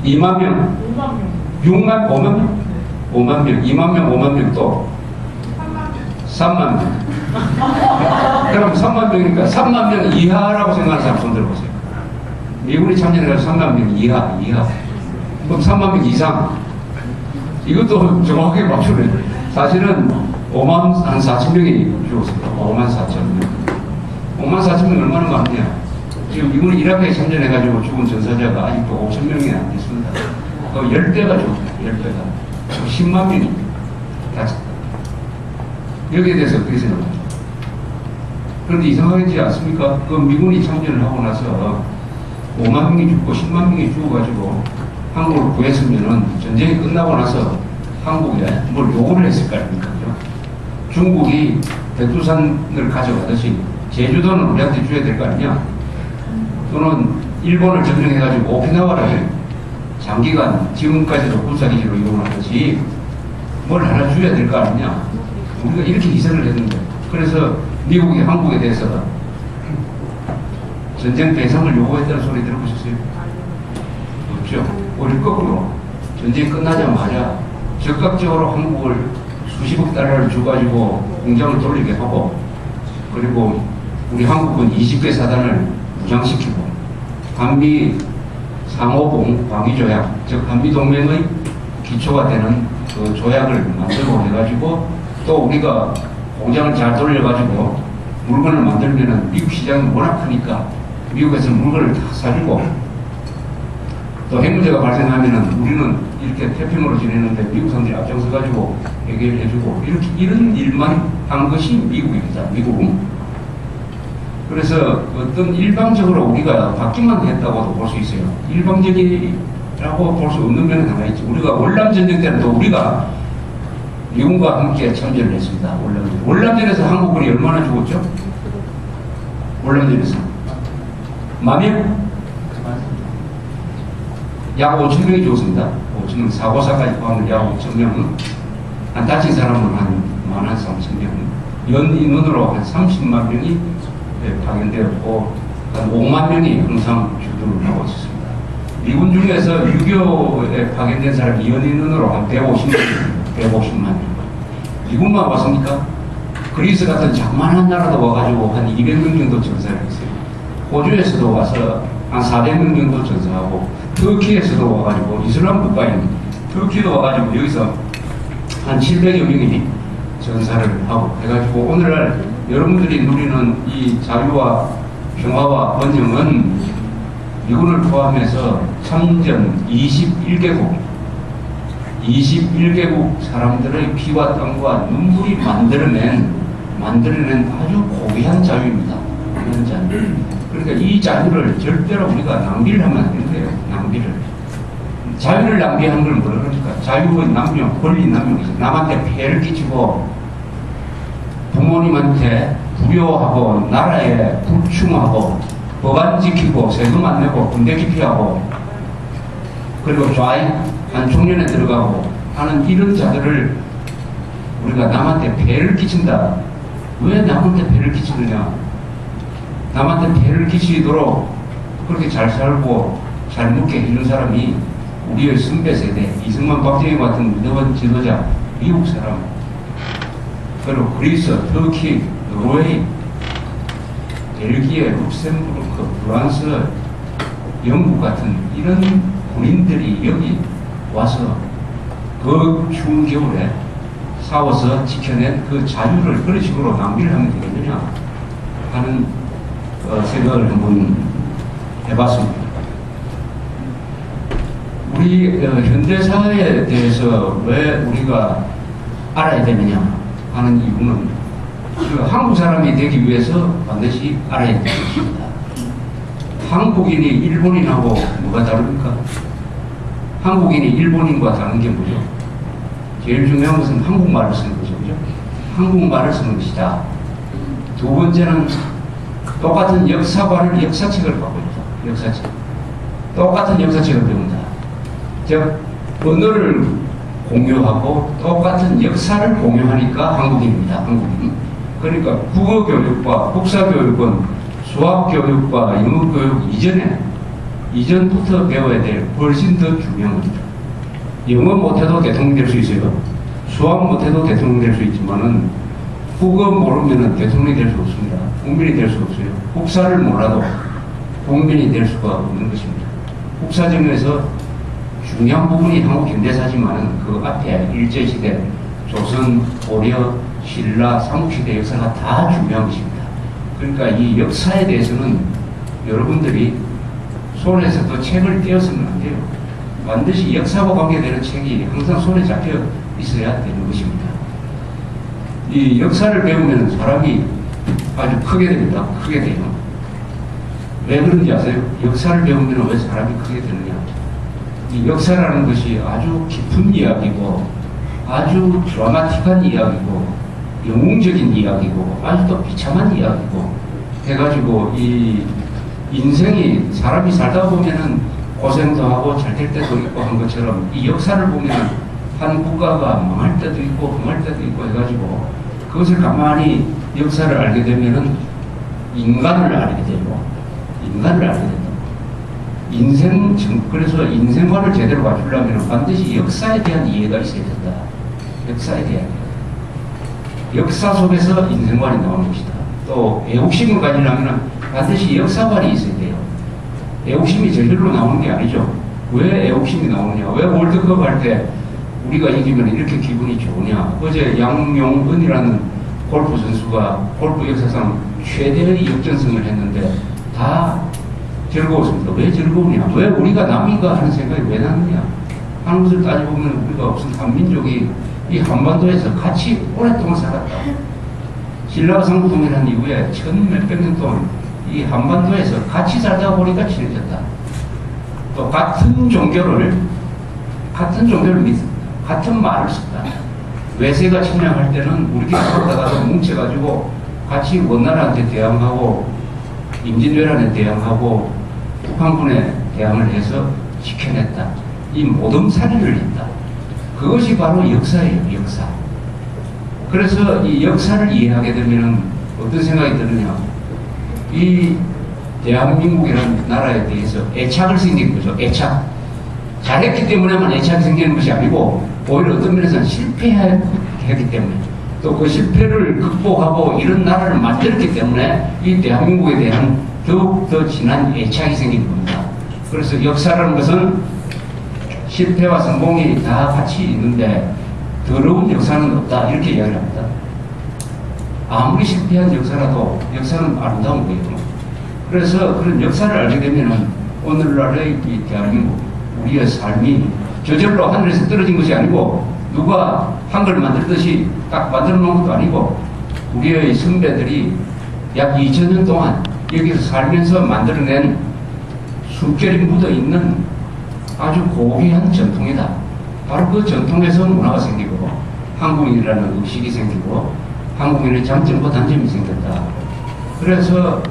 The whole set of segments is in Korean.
2만 명, 6만, 5만 명, 5만 명, 2만 명, 5만 명 또 3만 명. 그럼 3만 명이니까 3만 명 이하라고 생각하는 사람 손 들어보세요. 미군이 참전해가지고 3만 명 이하. 그럼 3만 명 이상. 이것도 정확하게 맞추네. 사실은 5만 한 4천 명이 죽었습니다. 5만 4천 명. 5만 4천 명 얼마나 많냐. 지금 미군이 이라크에 참전해가지고 죽은 전사자가 아직도 5천 명이 안 됐습니다. 10배가 죽었다. 10배가. 10만 명이 다쳤다. 여기에 대해서 어떻게 생각하죠? 그런데 이상하지 않습니까? 그 미군이 참전을 하고 나서 5만 명이 죽고 10만 명이 죽어가지고 한국을 구했으면은 전쟁이 끝나고 나서 한국에 뭘 요구를 했을 거 아닙니까? 중국이 백두산을 가져가듯이 제주도는 우리한테 줘야 될 거 아니냐? 또는 일본을 점령해가지고 오키나와를 장기간 지금까지도 군사기지로 이용하듯이 뭘 하나 줘야 될 거 아니냐? 우리가 이렇게 희생을 했는데, 그래서 미국이 한국에 대해서 전쟁 배상을 요구했다는 소리 들어보셨어요? 없죠. 오히려 거꾸로 전쟁이 끝나자마자 적극적으로 한국을 수십억 달러를 줘가지고 공장을 돌리게 하고, 그리고 우리 한국은 20개 사단을 무장시키고 한미 상호봉 방위조약, 즉 한미동맹의 기초가 되는 그 조약을 만들고 해가지고, 또 우리가 공장을 잘 돌려가지고 물건을 만들면은 미국 시장이 워낙 크니까 미국에서 물건을 다 사주고, 또 핵 문제가 발생하면은 우리는 이렇게 태평으로 지내는데 미국 사람들이 앞장서가지고 해결을 해주고, 이런 일만 한 것이 미국입니다. 미국. 그래서 어떤 일방적으로 우리가 받기만 했다고도 볼 수 있어요. 일방적이라고 볼 수 없는 면은 하나 있죠. 우리가 월남전쟁 때는 또 우리가 미군과 함께 참전을 했습니다. 월남전. 월남전에서 한국군이 얼마나 죽었죠? 월남전에서. 만명? 약 5천 명이 죽었습니다. 5천 명. 사고사까지 포함을 약 5천 명. 한 다친 사람은 한 13,000명. 연 인원으로 한 30만 명이 파견되었고, 한 5만 명이 항상 주둔을 하고 있었습니다. 미군 중에서 6.25에 파견된 사람이 연 인원으로 한 150만 명. 미군만 왔습니까? 그리스 같은 자만한 나라도 와가지고 한 200명 정도 전사를 했어요. 호주에서도 와서 한 400명 정도 전사하고, 터키에서도 와가지고, 이슬람 국가인 터키도 와가지고 여기서 한 700여 명이 전사를 하고 해가지고, 오늘날 여러분들이 누리는 이 자유와 평화와 번영은 미군을 포함해서 참전 21개국 사람들의 피와 땀과 눈물이 만들어낸 아주 고귀한 자유입니다. 고귀한 자유. 그러니까 이 자유를 절대로 우리가 낭비를 하면 안 된대요. 낭비를. 자유를 낭비하는 걸 뭐라 그러니까? 자유의 남용, 권리 남용이죠. 남한테 폐해를 끼치고 부모님한테 불효하고 나라에 불충하고 법안 지키고 세금 안 내고 군대 기피하고, 그리고 좌익한 총련에 들어가고 하는 이런 자들을 우리가 남한테 폐해를 끼친다. 왜 남한테 폐해를 끼치느냐? 남한테 폐해를 끼치도록 그렇게 잘 살고 잘 먹게 해준 사람이 우리의 선배 세대, 이승만, 박정희 같은 위대한 지도자, 미국 사람, 그리고 그리스, 터키, 노르웨이, 벨기에, 룩셈부르크, 프랑스, 영국 같은 이런 군인들이 여기 와서 그 추운 겨울에 싸워서 지켜낸 그 자유를 그런 식으로 낭비를 하면 되겠느냐 하는 생각을 한번 해봤습니다. 우리 현대사회에 대해서 왜 우리가 알아야 되느냐 하는 이유는 한국 사람이 되기 위해서 반드시 알아야 되는 것입니다. 한국인이 일본인하고 뭐가 다릅니까? 한국인이 일본인과 다른 게 뭐죠? 제일 중요한 것은 한국말을 쓰는 거죠. 그죠? 한국말을 쓰는 것이다. 두 번째는 똑같은 역사책을 갖고 있다. 역사책. 똑같은 역사책을 배운다. 즉, 언어를 공유하고 똑같은 역사를 공유하니까 한국인입니다. 한국인. 그러니까 국어교육과 국사교육은 수학교육과 영어교육 이전에 이전부터 배워야 될 훨씬 더 중요한 겁니다. 영어 못해도 대통령 될 수 있어요. 수학 못해도 대통령 될 수 있지만은 국어 모르면 대통령이 될 수 없습니다. 국민이 될 수 없어요. 국사를 몰라도 국민이 될 수가 없는 것입니다. 국사정에서 중요한 부분이 한국 현대사지만은 그 앞에 일제시대, 조선, 고려, 신라, 삼국시대 역사가 다 중요한 것입니다. 그러니까 이 역사에 대해서는 여러분들이 손에서도 책을 떼어서는 안 돼요. 반드시 역사와 관계되는 책이 항상 손에 잡혀 있어야 되는 것입니다. 이 역사를 배우면 사람이 아주 크게 됩니다. 크게 돼요. 왜 그런지 아세요? 역사를 배우면 왜 사람이 크게 되느냐? 이 역사라는 것이 아주 깊은 이야기고, 아주 드라마틱한 이야기고, 영웅적인 이야기고, 아주 또 비참한 이야기고, 해가지고 이 인생이 사람이 살다 보면은 고생도 하고 잘 될 때도 있고 한 것처럼 이 역사를 보면 한 국가가 망할 때도 있고 흥할 때도 있고 해가지고 그것을 가만히 역사를 알게 되면은 인간을 알게 되고 인간을 알게 된다. 그래서 인생관을 제대로 갖추려면 반드시 역사에 대한 이해가 있어야 된다. 역사에 대한 이해. 역사 속에서 인생관이 나오는 것이다. 또 애국심을 가지려면 반드시 역사관이 있어야 돼요. 애국심이 저절로 나오는 게 아니죠. 왜 애국심이 나오느냐? 왜 월드컵 할 때 우리가 이기면 이렇게 기분이 좋으냐? 어제 양용은이라는 골프 선수가 골프 역사상 최대의 역전승을 했는데 다 즐거웠습니다. 왜 즐거우냐? 왜 우리가 남인가 하는 생각이 왜 나느냐? 하는 것을 따져보면 우리가 무슨 한민족이 이 한반도에서 같이 오랫동안 살았다. 신라가 상부통일한 이후에 천 몇백 년 동안 이 한반도에서 같이 살다 보니까 친해졌다. 또 같은 종교를 믿습니다. 같은 말을 썼다. 외세가 침략할 때는 우리끼리 서로다가 뭉쳐가지고 같이 원나라한테 대항하고 임진왜란에 대항하고 북한군에 대항을 해서 지켜냈다. 이 모든 살인을 했다. 그것이 바로 역사예요. 역사. 그래서 이 역사를 이해하게 되면 어떤 생각이 드느냐? 이 대한민국이라는 나라에 대해서 애착을 생기는 거죠. 애착. 잘했기 때문에만 애착이 생기는 것이 아니고 오히려 어떤 면에서는 실패했기 때문에 또 그 실패를 극복하고 이런 나라를 만들었기 때문에 이 대한민국에 대한 더욱더 진한 애착이 생기는 겁니다. 그래서 역사라는 것은 실패와 성공이 다 같이 있는데 더러운 역사는 없다 이렇게 이야기를 합니다. 아무리 실패한 역사라도 역사는 아름다운 거예요. 그래서 그런 역사를 알게 되면 오늘날의 이 대한민국 우리의 삶이 저절로 하늘에서 떨어진 것이 아니고 누가 한글 만들듯이 딱 만들어 놓은 것도 아니고 우리의 선배들이 약 2000년 동안 여기서 살면서 만들어낸 숨결이 묻어있는 아주 고귀한 전통이다. 바로 그 전통에서 문화가 생기고 한국인이라는 의식이 생기고 한국인의 장점과 단점이 생겼다. 그래서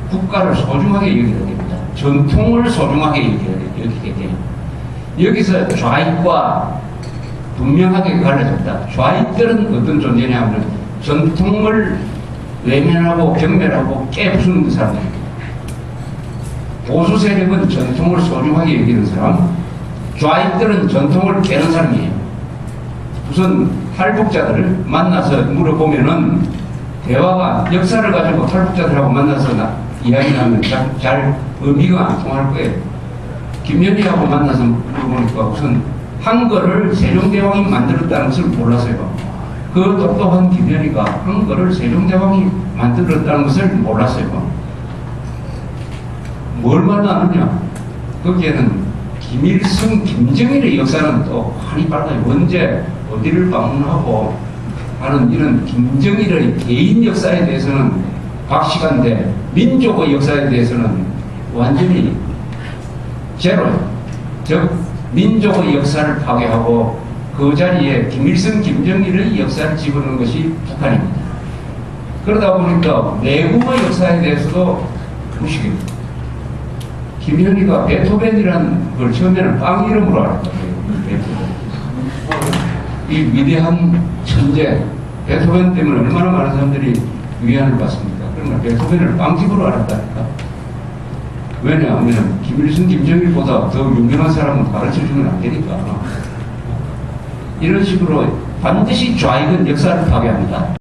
국가를 소중하게 여기게 됩니다. 전통을 소중하게 여기게 돼요. 여기서 좌익과 분명하게 갈라졌다. 좌익들은 어떤 존재냐 하면 전통을 외면하고 경멸하고 깨부수는 사람들입니다. 보수 세력은 전통을 소중하게 여기는 사람, 좌익들은 전통을 깨는 사람이에요. 우선 탈북자들을 만나서 물어보면은 대화가 역사를 가지고 탈북자들하고 만나서 이야기하면 잘 의미가 안 통할 거예요. 김연희하고 만나서 물어보니까 우선 한글을 세종대왕이 만들었다는 것을 몰랐어요. 그 똑똑한 김연희가 한글을 세종대왕이 만들었다는 것을 몰랐어요. 뭘 만나느냐? 거기에는 김일성, 김정일의 역사는 또 많이 밝아요. 언제 어디를 방문하고 하는 이런 김정일의 개인 역사에 대해서는 박시간데 민족의 역사에 대해서는 완전히 제로예요. 즉 민족의 역사를 파괴하고 그 자리에 김일성, 김정일의 역사를 집어넣은 것이 북한입니다. 그러다 보니까 내국의 역사에 대해서도 무식입니다. 김현희가 베토벤이라는 걸 처음에는 빵 이름으로 알았다고요. 이 위대한 천재 베토벤 때문에 얼마나 많은 사람들이 위안을 받습니다. 그러나 베토벤을 빵집으로 알았다니까. 왜냐하면 김일성, 김정일보다 더 유명한 사람은 가르쳐주면 안 되니까. 이런 식으로 반드시 좌익은 역사를 파괴합니다.